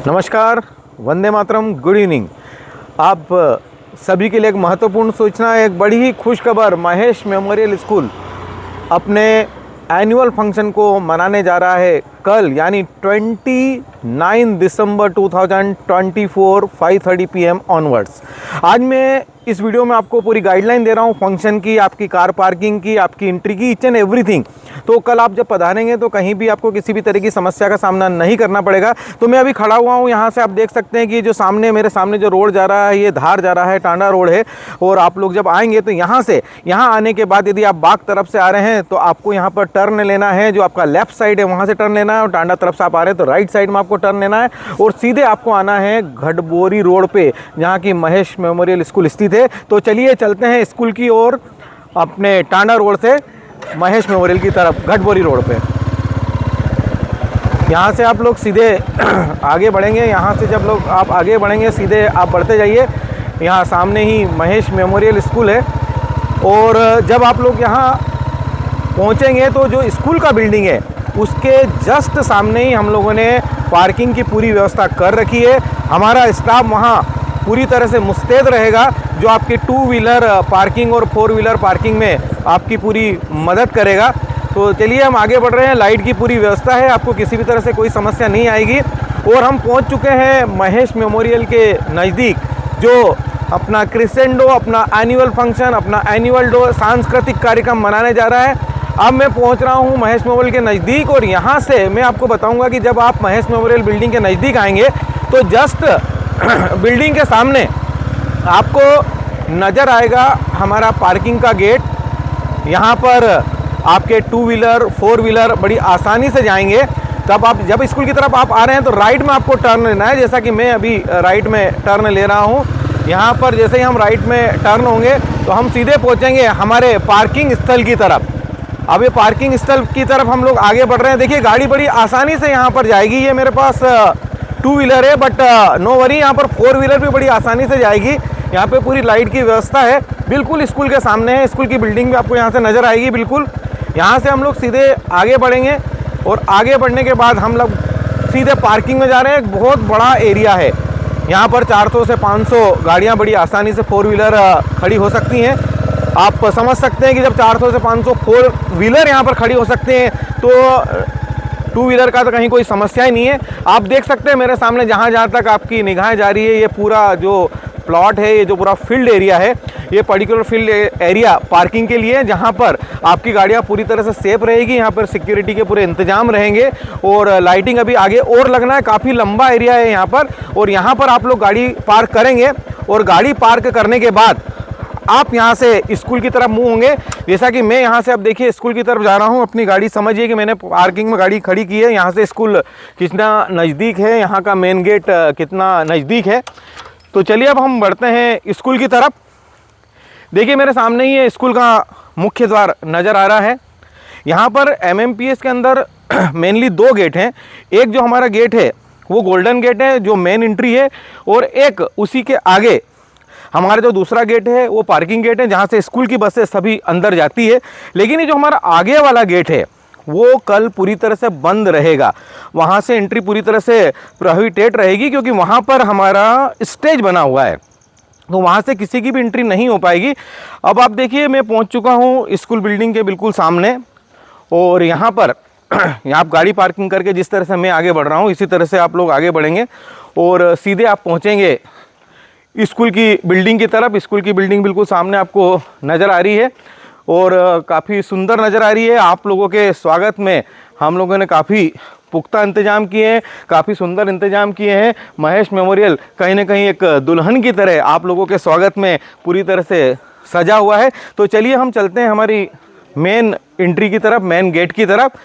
नमस्कार, Vande Mataram, good evening. आप सभी के लिए एक महत्वपूर्ण सूचना है, एक बड़ी ही खुश खबर। महेश मेमोरियल स्कूल अपने एनुअल फंक्शन को मनाने जा रहा है कल, यानी 29 दिसंबर 2024 5:30 PM ऑनवर्ड्स। आज मैं इस वीडियो में आपको पूरी गाइडलाइन दे रहा हूँ फंक्शन की, आपकी कार पार्किंग की, आपकी एंट्री की, ईच एंड एवरीथिंग। तो कल आप जब पधारेंगे तो कहीं भी आपको किसी भी तरह की समस्या का सामना नहीं करना पड़ेगा। तो मैं अभी खड़ा हुआ हूँ, यहाँ से आप देख सकते हैं कि जो सामने मेरे सामने जो रोड जा रहा है ये धार जा रहा है, टांडा रोड है। और आप लोग जब आएंगे तो यहाँ आने के बाद यदि आप बाग तरफ से आ रहे हैं तो आपको यहाँ पर टर्न लेना है। जो आपका लेफ्ट साइड है वहाँ से टर्न लेना है, और टांडा तरफ से आप आ रहे हैं तो राइट साइड में आपको टर्न लेना है, और सीधे आपको आना है घटबोरी रोड पे, जहाँ की महेश मेमोरियल स्कूल स्थित है। तो चलिए चलते हैं स्कूल की ओर, अपने टांडा रोड से महेश मेमोरियल की तरफ घटबोरी रोड पे। यहाँ से आप लोग सीधे आगे बढ़ेंगे। यहाँ से जब लोग आप आगे बढ़ेंगे सीधे आप बढ़ते जाइए, यहाँ सामने ही महेश मेमोरियल स्कूल है। और जब आप लोग यहाँ पहुँचेंगे तो जो स्कूल का बिल्डिंग है उसके जस्ट सामने ही हम लोगों ने पार्किंग की पूरी व्यवस्था कर रखी है। हमारा स्टाफ वहाँ पूरी तरह से मुस्तैद रहेगा, जो आपकी 2 व्हीलर पार्किंग और 4 व्हीलर पार्किंग में आपकी पूरी मदद करेगा। तो चलिए हम आगे बढ़ रहे हैं। लाइट की पूरी व्यवस्था है, आपको किसी भी तरह से कोई समस्या नहीं आएगी। और हम पहुंच चुके हैं महेश मेमोरियल के नज़दीक, जो अपना क्रिसेंडो, अपना एनुअल फंक्शन, अपना एनुअल डे सांस्कृतिक कार्यक्रम मनाने जा रहा है। अब मैं पहुंच रहा हूं महेश मेमोरियल के नज़दीक, और यहां से मैं आपको बताऊंगा कि जब आप महेश मेमोरियल बिल्डिंग के नज़दीक आएंगे तो जस्ट बिल्डिंग के सामने आपको नज़र आएगा हमारा पार्किंग का गेट। यहाँ पर आपके 2 व्हीलर 4 व्हीलर बड़ी आसानी से जाएंगे। तब आप जब स्कूल की तरफ आप आ रहे हैं तो राइट में आपको टर्न लेना है, जैसा कि मैं अभी राइट में टर्न ले रहा हूँ। यहाँ पर जैसे ही हम राइट में टर्न होंगे तो हम सीधे पहुँचेंगे हमारे पार्किंग स्थल की तरफ। अब ये पार्किंग स्थल की तरफ हम लोग आगे बढ़ रहे हैं। देखिए गाड़ी बड़ी आसानी से यहाँ पर जाएगी। ये मेरे पास 2 व्हीलर है, बट नो वरी, यहाँ पर 4 व्हीलर भी बड़ी आसानी से जाएगी। यहाँ पे पूरी लाइट की व्यवस्था है, बिल्कुल स्कूल के सामने है। स्कूल की बिल्डिंग भी आपको यहाँ से नज़र आएगी बिल्कुल। यहाँ से हम लोग सीधे आगे बढ़ेंगे, और आगे बढ़ने के बाद हम लोग सीधे पार्किंग में जा रहे हैं। एक बहुत बड़ा एरिया है, यहाँ पर 400 से 500 गाड़ियाँ बड़ी आसानी से 4 व्हीलर खड़ी हो सकती हैं। आप समझ सकते हैं कि जब 400 से 500 4 व्हीलर यहाँ पर खड़ी हो सकते हैं तो 2 व्हीलर का तो कहीं कोई समस्या ही नहीं है। आप देख सकते हैं मेरे सामने जहाँ तक आपकी निगाहें जा रही है, ये पूरा जो प्लॉट है, ये जो पूरा फील्ड एरिया है, ये पर्टिकुलर फील्ड एरिया पार्किंग के लिए है, जहाँ पर आपकी गाड़ियाँ पूरी तरह से सेफ रहेगी। यहाँ पर सिक्योरिटी के पूरे इंतजाम रहेंगे, और लाइटिंग अभी आगे और लगना है। काफ़ी लंबा एरिया है यहाँ पर, और यहाँ पर आप लोग गाड़ी पार्क करेंगे, और गाड़ी पार्क करने के बाद आप यहाँ से स्कूल की तरफ मूव होंगे। जैसा कि मैं यहाँ से अब देखिए स्कूल की तरफ जा रहा हूँ। अपनी गाड़ी समझिए कि मैंने पार्किंग में गाड़ी खड़ी की है। यहाँ से स्कूल कितना नज़दीक है, यहाँ का मेन गेट कितना नज़दीक है। तो चलिए अब हम बढ़ते हैं स्कूल की तरफ। देखिए मेरे सामने ही है स्कूल का मुख्य द्वार नज़र आ रहा है। यहाँ पर MMPS के अंदर मेनली 2 गेट हैं। एक जो हमारा गेट है वो गोल्डन गेट है, जो मेन एंट्री है, और एक उसी के आगे हमारा जो दूसरा गेट है वो पार्किंग गेट है, जहाँ से स्कूल की बसें सभी अंदर जाती है। लेकिन ये जो हमारा आगे वाला गेट है वो कल पूरी तरह से बंद रहेगा। वहाँ से एंट्री पूरी तरह से प्रोहिबिटेड रहेगी, क्योंकि वहाँ पर हमारा स्टेज बना हुआ है, तो वहाँ से किसी की भी एंट्री नहीं हो पाएगी। अब आप देखिए मैं पहुँच चुका हूँ स्कूल बिल्डिंग के बिल्कुल सामने, और यहाँ पर यहाँ आप गाड़ी पार्किंग करके जिस तरह से मैं आगे बढ़ रहा हूँ इसी तरह से आप लोग आगे बढ़ेंगे, और सीधे आप पहुँचेंगे स्कूल की बिल्डिंग की तरफ। स्कूल की बिल्डिंग बिल्कुल सामने आपको नज़र आ रही है, और काफ़ी सुंदर नज़र आ रही है। आप लोगों के स्वागत में हम लोगों ने काफ़ी पुख्ता इंतजाम किए हैं, काफ़ी सुंदर इंतजाम किए हैं। महेश मेमोरियल कहीं ना कहीं एक दुल्हन की तरह आप लोगों के स्वागत में पूरी तरह से सजा हुआ है। तो चलिए हम चलते हैं हमारी मेन एंट्री की तरफ, मेन गेट की तरफ।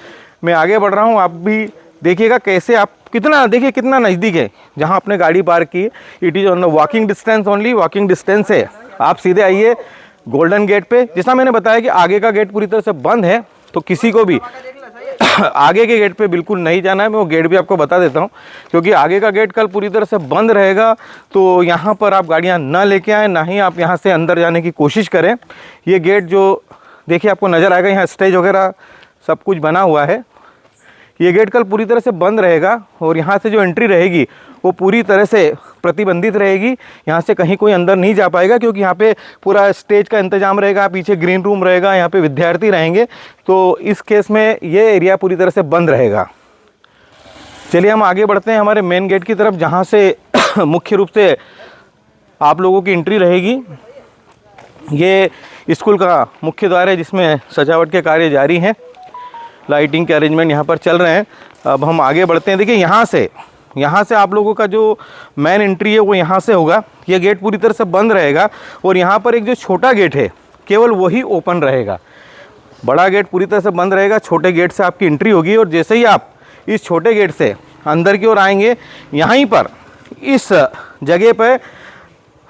मैं आगे बढ़ रहा हूँ, आप भी देखिएगा कैसे आप देखिए कितना नज़दीक है जहाँ आपने गाड़ी पार्क की। It is on walking distance, only walking distance है। आप सीधे आइए गोल्डन गेट पे। जैसा मैंने बताया कि आगे का गेट पूरी तरह से बंद है, तो किसी को भी आगे के गेट पे बिल्कुल नहीं जाना है। मैं वो गेट भी आपको बता देता हूँ, क्योंकि आगे का गेट कल पूरी तरह से बंद रहेगा। तो यहाँ पर आप गाड़ियाँ ना लेके आएँ, ना ही आप यहाँ से अंदर जाने की कोशिश करें। ये गेट जो देखिए आपको नज़र आएगा, यहाँ स्टेज वगैरह सब कुछ बना हुआ है। ये गेट कल पूरी तरह से बंद रहेगा और यहाँ से जो एंट्री रहेगी वो पूरी तरह से प्रतिबंधित रहेगी। यहाँ से कहीं कोई अंदर नहीं जा पाएगा, क्योंकि यहाँ पे पूरा स्टेज का इंतजाम रहेगा, पीछे ग्रीन रूम रहेगा, यहाँ पे विद्यार्थी रहेंगे। तो इस केस में ये एरिया पूरी तरह से बंद रहेगा। चलिए हम आगे बढ़ते हैं हमारे मेन गेट की तरफ, जहाँ से मुख्य रूप से आप लोगों की एंट्री रहेगी। ये स्कूल का मुख्य द्वार है, जिसमें सजावट के कार्य जारी हैं, लाइटिंग के अरेंजमेंट यहाँ पर चल रहे हैं। अब हम आगे बढ़ते हैं। देखिए यहाँ से आप लोगों का जो मेन एंट्री है वो यहाँ से होगा। ये गेट पूरी तरह से बंद रहेगा और यहाँ पर एक जो छोटा गेट है केवल वही ओपन रहेगा। बड़ा गेट पूरी तरह से बंद रहेगा, छोटे गेट से आपकी एंट्री होगी। और जैसे ही आप इस छोटे गेट से अंदर की ओर आएंगे, यहीं पर इस जगह पर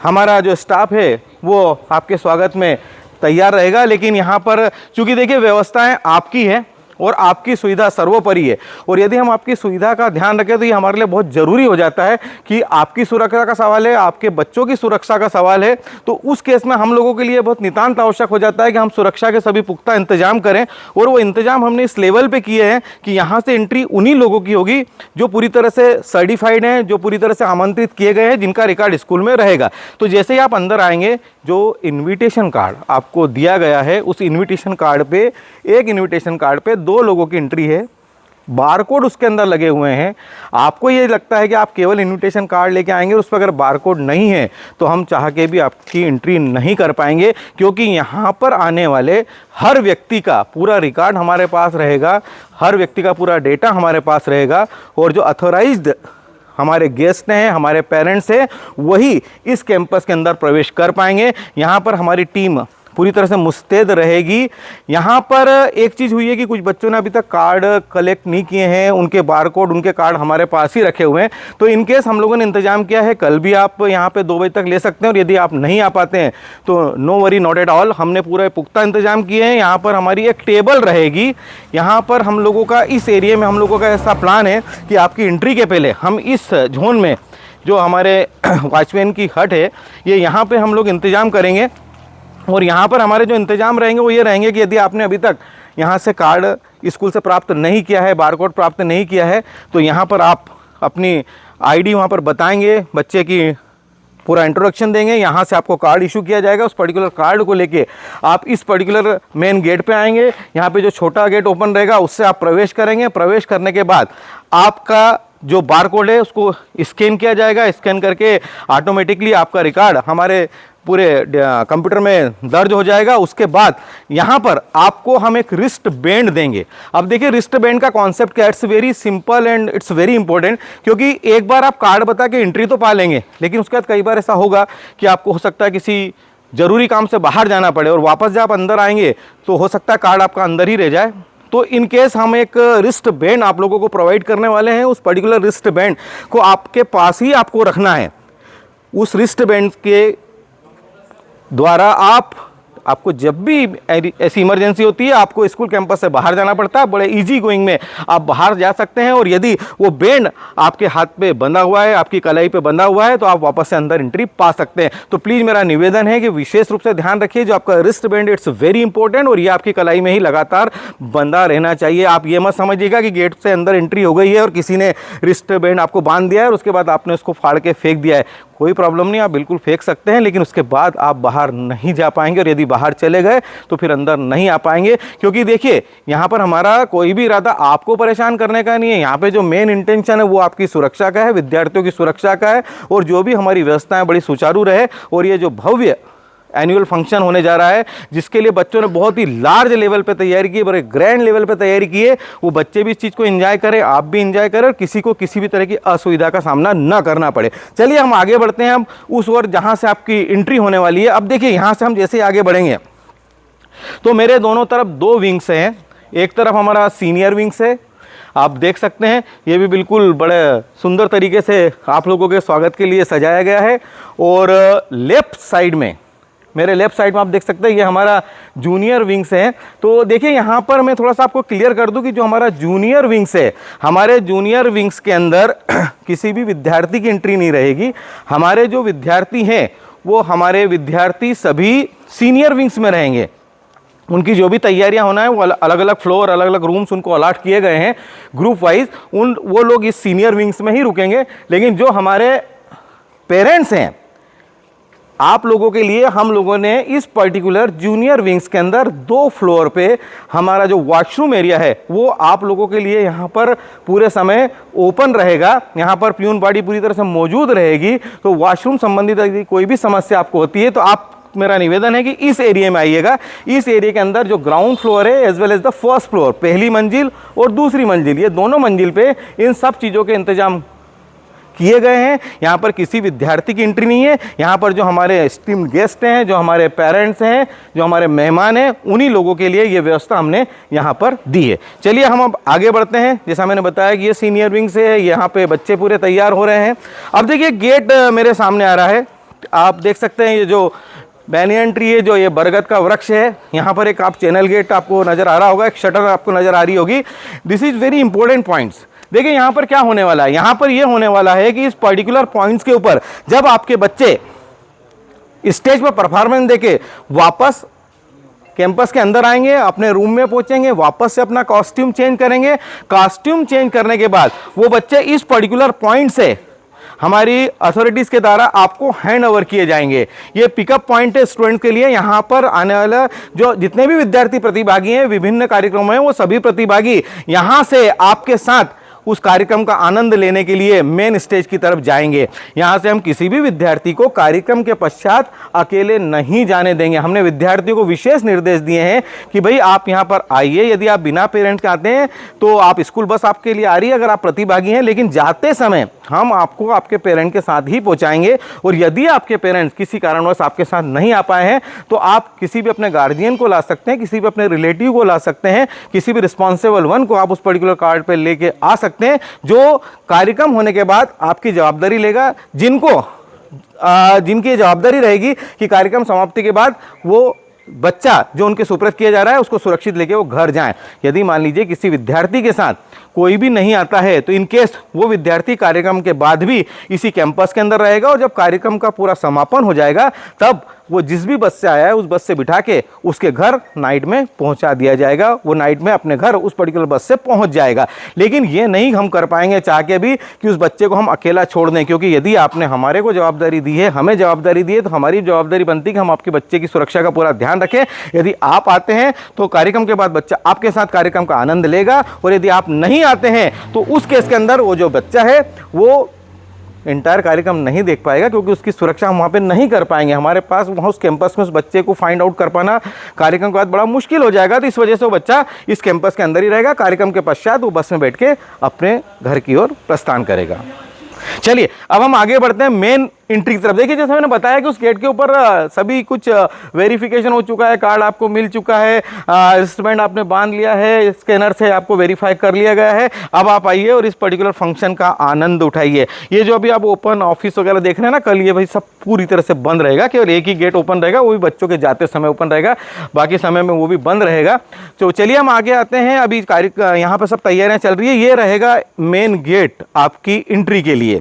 हमारा जो स्टाफ है वो आपके स्वागत में तैयार रहेगा। लेकिन यहाँ पर चूँकि देखिए व्यवस्थाएं आपकी है और आपकी सुविधा सर्वोपरि है, और यदि हम आपकी सुविधा का ध्यान रखें तो ये हमारे लिए बहुत ज़रूरी हो जाता है कि आपकी सुरक्षा का सवाल है, आपके बच्चों की सुरक्षा का सवाल है। तो उस केस में हम लोगों के लिए बहुत नितांत आवश्यक हो जाता है कि हम सुरक्षा के सभी पुख्ता इंतजाम करें। और वो इंतजाम हमने इस लेवल पे किए हैं कि यहाँ से एंट्री उन्हीं लोगों की होगी जो पूरी तरह से सर्टिफाइड हैं, जो पूरी तरह से आमंत्रित किए गए हैं, जिनका रिकॉर्ड स्कूल में रहेगा। तो जैसे ही आप अंदर आएंगे, जो इन्विटेशन कार्ड आपको दिया गया है, उस इन्विटेशन कार्ड पे, एक इन्विटेशन कार्ड पे 2 लोगों की एंट्री है, बारकोड उसके अंदर लगे हुए हैं। आपको ये लगता है कि आप केवल इन्विटेशन कार्ड लेके आएंगे, उस पर अगर बारकोड नहीं है तो हम चाह के भी आपकी एंट्री नहीं कर पाएंगे, क्योंकि यहाँ पर आने वाले हर व्यक्ति का पूरा रिकॉर्ड हमारे पास रहेगा, हर व्यक्ति का पूरा डेटा हमारे पास रहेगा। और जो अथॉराइज्ड हमारे गेस्ट हैं, हमारे पेरेंट्स हैं, वही इस कैंपस के अंदर प्रवेश कर पाएंगे। यहाँ पर हमारी टीम पूरी तरह से मुस्तैद रहेगी। यहाँ पर एक चीज़ हुई है कि कुछ बच्चों ने अभी तक कार्ड कलेक्ट नहीं किए हैं, उनके बारकोड, उनके कार्ड हमारे पास ही रखे हुए हैं। तो इन केस हम लोगों ने इंतजाम किया है, कल भी आप यहाँ पे 2 बजे तक ले सकते हैं। और यदि आप नहीं आ पाते हैं तो no worry, not at all, हमने पूरे पुख्ता इंतजाम किए हैं। यहाँ पर हमारी एक टेबल रहेगी। यहाँ पर हम लोगों का इस एरिया में हम लोगों का ऐसा प्लान है कि आपकी एंट्री के पहले हम इस जोन में जो हमारे वॉचमैन की हट है, ये यहाँ पर हम लोग इंतजाम करेंगे। और यहाँ पर हमारे जो इंतजाम रहेंगे वो ये रहेंगे कि यदि आपने अभी तक यहाँ से कार्ड स्कूल से प्राप्त नहीं किया है, बारकोड प्राप्त नहीं किया है, तो यहाँ पर आप अपनी आईडी वहाँ पर बताएंगे, बच्चे की पूरा इंट्रोडक्शन देंगे, यहाँ से आपको कार्ड इशू किया जाएगा। उस पर्टिकुलर कार्ड को लेके आप इस पर्टिकुलर मेन गेट पे आएंगे। यहाँ पे जो छोटा गेट ओपन रहेगा उससे आप प्रवेश करेंगे। प्रवेश करने के बाद आपका जो बारकोड है उसको स्कैन किया जाएगा। स्कैन करके ऑटोमेटिकली आपका रिकॉर्ड हमारे पूरे कंप्यूटर में दर्ज हो जाएगा। उसके बाद यहाँ पर आपको हम एक रिस्ट बैंड देंगे। अब देखिए रिस्ट बैंड का कॉन्सेप्ट क्या है, it's very simple and it's very important, क्योंकि एक बार आप कार्ड बता के एंट्री तो पा लेंगे, लेकिन उसके बाद कई बार ऐसा होगा कि आपको हो सकता है किसी जरूरी काम से बाहर जाना पड़े, और वापस जब आप अंदर आएंगे तो हो सकता है कार्ड आपका अंदर ही रह जाए। तो इन केस हम एक रिस्ट बैंड आप लोगों को प्रोवाइड करने वाले हैं। उस पर्टिकुलर रिस्ट बैंड को आपके पास ही आपको रखना है। उस रिस्ट बैंड के द्वारा आपको जब भी ऐसी इमरजेंसी होती है, आपको स्कूल कैंपस से बाहर जाना पड़ता है, बड़े इजी गोइंग में आप बाहर जा सकते हैं। और यदि वो बैंड आपके हाथ पे बंधा हुआ है, आपकी कलाई पे बंधा हुआ है, तो आप वापस से अंदर एंट्री पा सकते हैं। तो प्लीज़ मेरा निवेदन है कि विशेष रूप से ध्यान रखिए, जो आपका wrist band it's very important, और ये आपकी कलाई में ही लगातार बंधा रहना चाहिए। आप ये मत समझिएगा कि गेट से अंदर एंट्री हो गई है और किसी ने रिस्ट बैंड आपको बांध दिया है और उसके बाद आपने उसको फाड़ के फेंक दिया है। कोई प्रॉब्लम नहीं, आप बिल्कुल फेंक सकते हैं, लेकिन उसके बाद आप बाहर नहीं जा पाएंगे। और यदि बाहर चले गए तो फिर अंदर नहीं आ पाएंगे, क्योंकि देखिए यहाँ पर हमारा कोई भी इरादा आपको परेशान करने का नहीं है। यहाँ पे जो मेन इंटेंशन है वो आपकी सुरक्षा का है, विद्यार्थियों की सुरक्षा का है, और जो भी हमारी व्यवस्थाएं बड़ी सुचारू रहे। और ये जो भव्य एनुअल फंक्शन होने जा रहा है, जिसके लिए बच्चों ने बहुत ही लार्ज लेवल पे तैयारी की, बड़े ग्रैंड लेवल पे तैयारी की है, वो बच्चे भी इस चीज़ को एंजॉय करें, आप भी एंजॉय करें, और किसी को किसी भी तरह की असुविधा का सामना ना करना पड़े। चलिए हम आगे बढ़ते हैं। हम उस ओर जहाँ से आपकी एंट्री होने वाली है। अब देखिए यहाँ से हम जैसे आगे बढ़ेंगे तो मेरे दोनों तरफ 2 विंग्स हैं। एक तरफ हमारा सीनियर विंग्स है, आप देख सकते हैं, ये भी बिल्कुल बड़े सुंदर तरीके से आप लोगों के स्वागत के लिए सजाया गया है। और लेफ्ट साइड में, मेरे लेफ्ट साइड में आप देख सकते हैं, ये हमारा जूनियर विंग्स है। तो देखिए यहाँ पर मैं थोड़ा सा आपको क्लियर कर दूं कि जो हमारा जूनियर विंग्स है, हमारे जूनियर विंग्स के अंदर किसी भी विद्यार्थी की एंट्री नहीं रहेगी। हमारे जो विद्यार्थी हैं वो हमारे विद्यार्थी सभी सीनियर विंग्स में रहेंगे। उनकी जो भी तैयारियां होना है वो अलग अलग फ्लोर, अलग अलग रूम्स उनको अलॉट किए गए हैं ग्रुप वाइज। वो लोग इस सीनियर विंग्स में ही रुकेंगे। लेकिन जो हमारे पेरेंट्स हैं, आप लोगों के लिए हम लोगों ने इस पर्टिकुलर जूनियर विंग्स के अंदर 2 फ्लोर पे हमारा जो वॉशरूम एरिया है वो आप लोगों के लिए यहाँ पर पूरे समय ओपन रहेगा। यहाँ पर प्यून बॉडी पूरी तरह से मौजूद रहेगी। तो वॉशरूम संबंधित यदि कोई भी समस्या आपको होती है तो आप, मेरा निवेदन है कि इस एरिया में आइएगा। इस एरिया के अंदर जो ग्राउंड फ्लोर है as well as the first floor, पहली मंजिल और दूसरी मंजिल, ये दोनों मंजिल पे इन सब चीज़ों के इंतजाम किए गए हैं। यहाँ पर किसी विद्यार्थी की एंट्री नहीं है। यहाँ पर जो हमारे एस्टीम्ड गेस्ट हैं, जो हमारे पेरेंट्स हैं, जो हमारे मेहमान हैं, उन्हीं लोगों के लिए ये व्यवस्था हमने यहाँ पर दी है। चलिए हम अब आगे बढ़ते हैं। जैसा मैंने बताया कि ये सीनियर विंग से है, यहाँ पे बच्चे पूरे तैयार हो रहे हैं। अब देखिए गेट मेरे सामने आ रहा है, आप देख सकते हैं ये जो बैनियन ट्री है, जो ये बरगद का वृक्ष है, यहाँ पर एक आप चैनल गेट आपको नज़र आ रहा होगा, एक शटर आपको नज़र आ रही होगी। This is very important points. देखिए यहाँ पर क्या होने वाला है, यहाँ पर ये होने वाला है कि इस पर्टिकुलर पॉइंट्स के ऊपर जब आपके बच्चे स्टेज पर परफॉर्मेंस देके वापस कैंपस के अंदर आएंगे, अपने रूम में पहुंचेंगे, वापस से अपना कॉस्ट्यूम चेंज करेंगे। कॉस्ट्यूम चेंज करने के बाद वो बच्चे इस पर्टिकुलर पॉइंट से हमारी अथॉरिटीज के द्वारा आपको हैंड ओवर किए जाएंगे। ये पिकअप पॉइंट है स्टूडेंट के लिए। यहाँ पर आने वाला जो जितने भी विद्यार्थी प्रतिभागी हैं विभिन्न कार्यक्रमों में, वो सभी प्रतिभागी यहाँ से आपके साथ उस कार्यक्रम का आनंद लेने के लिए मेन स्टेज की तरफ जाएंगे। यहाँ से हम किसी भी विद्यार्थी को कार्यक्रम के पश्चात अकेले नहीं जाने देंगे। हमने विद्यार्थियों को विशेष निर्देश दिए हैं कि भाई आप यहाँ पर आइए। यदि आप बिना पेरेंट के आते हैं तो आप, स्कूल बस आपके लिए आ रही है अगर आप प्रतिभागी हैं, लेकिन जाते समय हम आपको आपके पेरेंट के साथ ही पहुँचाएंगे। और यदि आपके पेरेंट्स किसी कारणवश आपके साथ नहीं आ पाए हैं तो आप किसी भी अपने गार्जियन को ला सकते हैं, किसी भी अपने रिलेटिव को ला सकते हैं, किसी भी रिस्पॉन्सिबल वन को आप उस पर्टिकुलर कार्ड पर लेके आ सकते हैं, जो कार्यक्रम होने के बाद आपकी जवाबदारी लेगा। जिनकी जवाबदारी रहेगी कि कार्यक्रम समाप्ति के बाद वो बच्चा जो उनके सुपुर्द किया जा रहा है उसको सुरक्षित लेके वो घर जाएं। यदि मान लीजिए किसी विद्यार्थी के साथ कोई भी नहीं आता है तो इन केस वो विद्यार्थी कार्यक्रम के बाद भी इसी कैंपस के अंदर रहेगा। और जब कार्यक्रम का पूरा समापन हो जाएगा तब वो जिस भी बस से आया है उस बस से बिठा के उसके घर नाइट में पहुंचा दिया जाएगा। वो नाइट में अपने घर उस पर्टिकुलर बस से पहुंच जाएगा। लेकिन ये नहीं हम कर पाएंगे चाह के भी कि उस बच्चे को हम अकेला छोड़ दें, क्योंकि यदि आपने हमारे को जवाबदारी दी है, हमें जवाबदारी दी है, तो हमारी जवाबदारी बनती है कि हम आपके बच्चे की सुरक्षा का पूरा ध्यान रखें। यदि आप आते हैं तो कार्यक्रम के बाद बच्चा आपके साथ कार्यक्रम का आनंद लेगा, और यदि आप नहीं आते हैं तो उस केस के अंदर वो जो बच्चा है वो इंटायर कार्यक्रम नहीं देख पाएगा, क्योंकि उसकी सुरक्षा हम वहाँ पे नहीं कर पाएंगे। हमारे पास वहाँ उस कैंपस में उस बच्चे को फाइंड आउट कर पाना कार्यक्रम के बाद बड़ा मुश्किल हो जाएगा। तो इस वजह से वो बच्चा इस कैंपस के अंदर ही रहेगा। कार्यक्रम के पश्चात वो बस में बैठ के अपने घर की ओर प्रस्थान करेगा। चलिए अब हम आगे बढ़ते हैं मेन एंट्री की तरफ। देखिए जैसे मैंने बताया कि उस गेट के ऊपर सभी कुछ वेरिफिकेशन हो चुका है, कार्ड आपको मिल चुका है, इंस्ट्रूमेंट आपने बांध लिया है, स्कैनर से आपको वेरीफाई कर लिया गया है। अब आप आइए और इस पर्टिकुलर फंक्शन का आनंद उठाइए। ये जो अभी आप ओपन ऑफिस वगैरह देख रहे हैं ना, कल ये भाई सब पूरी तरह से बंद रहेगा। केवल एक ही गेट ओपन रहेगा, वो भी बच्चों के जाते समय ओपन रहेगा, बाकी समय में वो भी बंद रहेगा। तो चलिए हम आगे आते हैं। अभी यहाँ पर सब तैयारियाँ चल रही है। ये रहेगा मेन गेट आपकी एंट्री के लिए।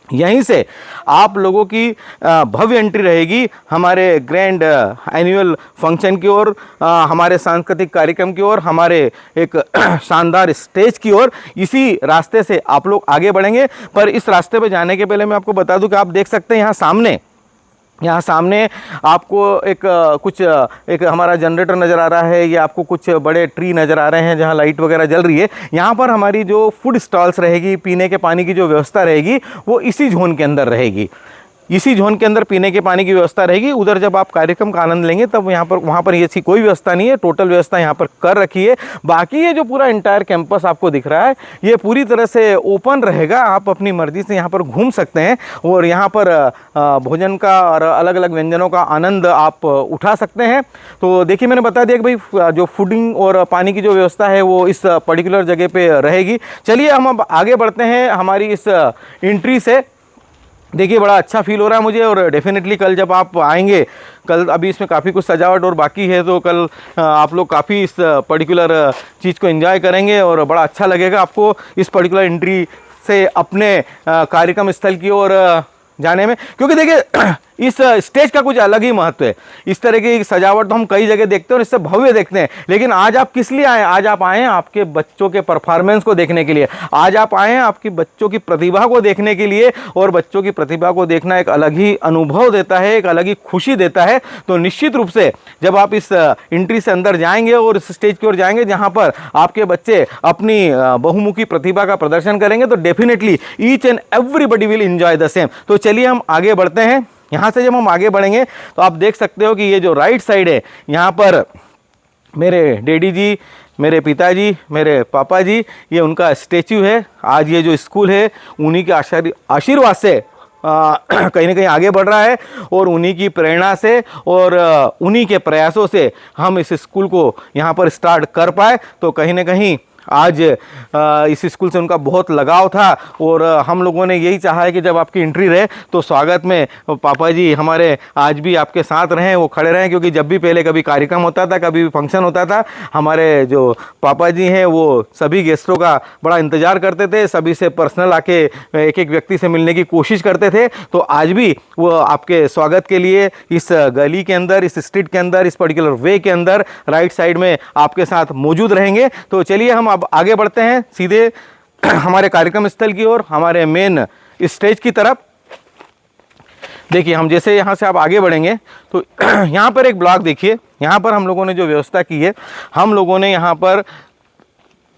यहीं से आप लोगों की भव्य एंट्री रहेगी हमारे ग्रैंड एनुअल फंक्शन की ओर, हमारे सांस्कृतिक कार्यक्रम की ओर, हमारे एक शानदार स्टेज की ओर। इसी रास्ते से आप लोग आगे बढ़ेंगे। पर इस रास्ते पे जाने के पहले मैं आपको बता दूं कि आप देख सकते हैं यहाँ सामने आपको एक हमारा जनरेटर नज़र आ रहा है। ये आपको कुछ बड़े ट्री नज़र आ रहे हैं जहाँ लाइट वगैरह जल रही है। यहाँ पर हमारी जो फूड स्टॉल्स रहेगी, पीने के पानी की जो व्यवस्था रहेगी वो इसी जोन के अंदर रहेगी। इसी जोन के अंदर पीने के पानी की व्यवस्था रहेगी। उधर जब आप कार्यक्रम का आनंद लेंगे तब वहाँ पर ऐसी कोई व्यवस्था नहीं है। टोटल व्यवस्था यहाँ पर कर रखी है। बाकी ये जो पूरा इंटायर कैंपस आपको दिख रहा है ये पूरी तरह से ओपन रहेगा। आप अपनी मर्जी से यहाँ पर घूम सकते हैं और यहाँ पर भोजन का और अलग अलग व्यंजनों का आनंद आप उठा सकते हैं। तो देखिए मैंने बता दिया कि भाई जो फूडिंग और पानी की जो व्यवस्था है वो इस पर्टिकुलर जगह पर रहेगी। चलिए हम अब आगे बढ़ते हैं हमारी इस एंट्री से। देखिए बड़ा अच्छा फील हो रहा है मुझे, और डेफिनेटली कल जब आप आएंगे, कल अभी इसमें काफ़ी कुछ सजावट और बाकी है, तो कल आप लोग काफ़ी इस पर्टिकुलर चीज़ को एंजॉय करेंगे और बड़ा अच्छा लगेगा आपको इस पर्टिकुलर एंट्री से अपने कार्यक्रम स्थल की ओर जाने में। क्योंकि देखिए इस स्टेज का कुछ अलग ही महत्व है। इस तरह की सजावट तो हम कई जगह देखते हैं और इससे भव्य देखते हैं, लेकिन आज आप किस लिए आए? आज आप आए हैं आपके बच्चों के परफॉर्मेंस को देखने के लिए, आज आप आए हैं आपकी बच्चों की प्रतिभा को देखने के लिए। और बच्चों की प्रतिभा को देखना एक अलग ही अनुभव देता है, एक अलग ही खुशी देता है। तो निश्चित रूप से जब आप इस एंट्री से अंदर जाएंगे और इस स्टेज की ओर जाएंगे जहां पर आपके बच्चे अपनी बहुमुखी प्रतिभा का प्रदर्शन करेंगे, तो definitely each and everybody will enjoy the same. तो चलिए हम आगे बढ़ते हैं। यहाँ से जब हम आगे बढ़ेंगे तो आप देख सकते हो कि ये जो राइट साइड है, यहाँ पर मेरे डैडी जी, मेरे पिताजी, मेरे पापा जी, ये उनका स्टैच्यू है। आज ये जो स्कूल है उन्हीं के आशीर्वाद से कहीं ना कहीं आगे बढ़ रहा है और उन्हीं की प्रेरणा से और उन्हीं के प्रयासों से हम इस स्कूल को यहाँ पर स्टार्ट कर पाए। तो कहीं ना कहीं आज इस स्कूल से उनका बहुत लगाव था और हम लोगों ने यही चाहा है कि जब आपकी एंट्री रहे तो स्वागत में पापा जी हमारे आज भी आपके साथ रहें, वो खड़े रहें। क्योंकि जब भी पहले कभी कार्यक्रम होता था, कभी भी फंक्शन होता था, हमारे जो पापा जी हैं वो सभी गेस्टों का बड़ा इंतज़ार करते थे, सभी से पर्सनल आके एक एक व्यक्ति से मिलने की कोशिश करते थे। तो आज भी वो आपके स्वागत के लिए इस गली के अंदर, इस स्ट्रीट के अंदर, इस पर्टिकुलर वे के अंदर राइट साइड में आपके साथ मौजूद रहेंगे। तो चलिए हम अब आगे बढ़ते हैं सीधे हमारे कार्यक्रम स्थल की ओर, हमारे मेन स्टेज की तरफ। देखिए हम जैसे यहाँ से आप आगे बढ़ेंगे तो यहाँ पर एक ब्लॉक देखिए, यहाँ पर हम लोगों ने जो व्यवस्था की है, हम लोगों ने यहाँ पर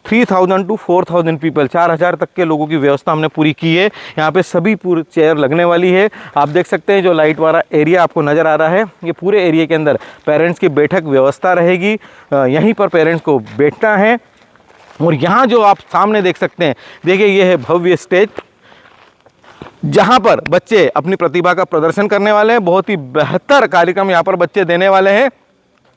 3000 to 4000 पीपल, 4000 तक के लोगों की व्यवस्था हमने पूरी की है। यहाँ पे सभी पूरी चेयर लगने वाली है। आप देख सकते हैं जो लाइट वाला एरिया आपको नज़र आ रहा है, ये पूरे एरिया के अंदर पेरेंट्स की बैठक व्यवस्था रहेगी। यहीं पर पेरेंट्स को बैठना है। और यहाँ जो आप सामने देख सकते हैं, देखिए ये है भव्य स्टेज जहाँ पर बच्चे अपनी प्रतिभा का प्रदर्शन करने वाले हैं। बहुत ही बेहतर कार्यक्रम यहाँ पर बच्चे देने वाले हैं।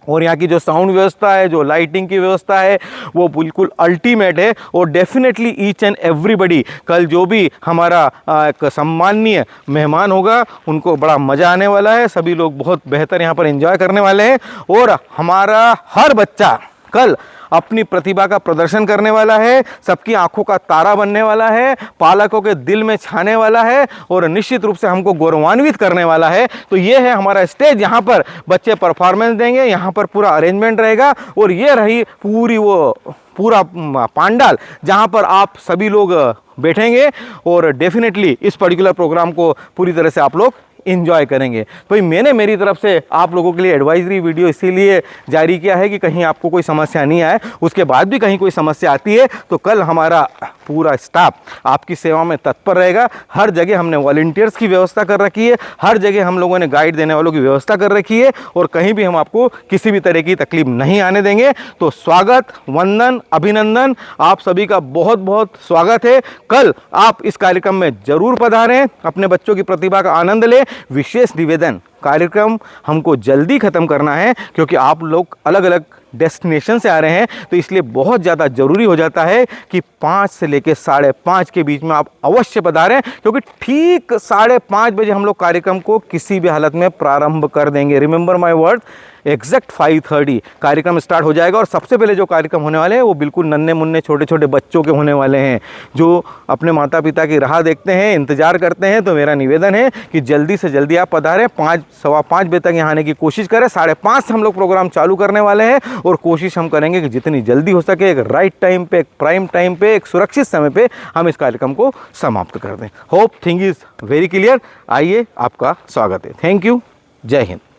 और यहाँ की जो साउंड व्यवस्था है, जो लाइटिंग की व्यवस्था है, वो बिल्कुल अल्टीमेट है। और डेफिनेटली ईच एंड एवरीबडी कल जो भी हमारा एक सम्माननीय मेहमान होगा उनको बड़ा मज़ा आने वाला है। सभी लोग बहुत बेहतर यहाँ पर एंजॉय करने वाले हैं और हमारा हर बच्चा कल अपनी प्रतिभा का प्रदर्शन करने वाला है, सबकी आंखों का तारा बनने वाला है, पालकों के दिल में छाने वाला है और निश्चित रूप से हमको गौरवान्वित करने वाला है। तो ये है हमारा स्टेज, यहाँ पर बच्चे परफॉर्मेंस देंगे, यहाँ पर पूरा अरेंजमेंट रहेगा और ये रही पूरा पंडाल जहाँ पर आप सभी लोग बैठेंगे और डेफिनेटली इस पर्टिकुलर प्रोग्राम को पूरी तरह से आप लोग इंजॉय करेंगे। भाई मैंने मेरी तरफ से आप लोगों के लिए एडवाइजरी वीडियो इसीलिए जारी किया है कि कहीं आपको कोई समस्या नहीं आए। उसके बाद भी कहीं कोई समस्या आती है तो कल हमारा पूरा स्टाफ आपकी सेवा में तत्पर रहेगा। हर जगह हमने वॉलंटियर्स की व्यवस्था कर रखी है, हर जगह हम लोगों ने गाइड देने वालों की व्यवस्था कर रखी है और कहीं भी हम आपको किसी भी तरह की तकलीफ नहीं आने देंगे। तो स्वागत, वंदन, अभिनंदन, आप सभी का बहुत बहुत स्वागत है। कल आप इस कार्यक्रम में जरूर पधारें, अपने बच्चों की प्रतिभा का आनंद लें। विशेष निवेदन, कार्यक्रम हमको जल्दी ख़त्म करना है क्योंकि आप लोग अलग अलग डेस्टिनेशन से आ रहे हैं, तो इसलिए बहुत ज़्यादा ज़रूरी हो जाता है कि 5 से लेकर 5:30 के बीच में आप अवश्य पधारें क्योंकि ठीक 5:30 बजे हम लोग कार्यक्रम को किसी भी हालत में प्रारंभ कर देंगे। रिमेंबर माय वर्ड, एग्जैक्ट 5:30 कार्यक्रम स्टार्ट हो जाएगा। और सबसे पहले जो कार्यक्रम होने वाले हैं वो बिल्कुल नन्हे मुन्ने छोटे छोटे बच्चों के होने वाले हैं जो अपने माता पिता की राह देखते हैं, इंतज़ार करते हैं। तो मेरा निवेदन है कि जल्दी से जल्दी आप पधारें, 5, सवा 5 बजे तक यहाँ आने की कोशिश करें। 5:30 से हम लोग प्रोग्राम चालू करने वाले हैं और कोशिश हम करेंगे कि जितनी जल्दी हो सके एक राइट टाइम पे, एक प्राइम टाइम पे, एक सुरक्षित समय पे हम इस कार्यक्रम को समाप्त कर दें। Hope thing is very clear. आइए, आपका स्वागत है। Thank you. जय हिंद।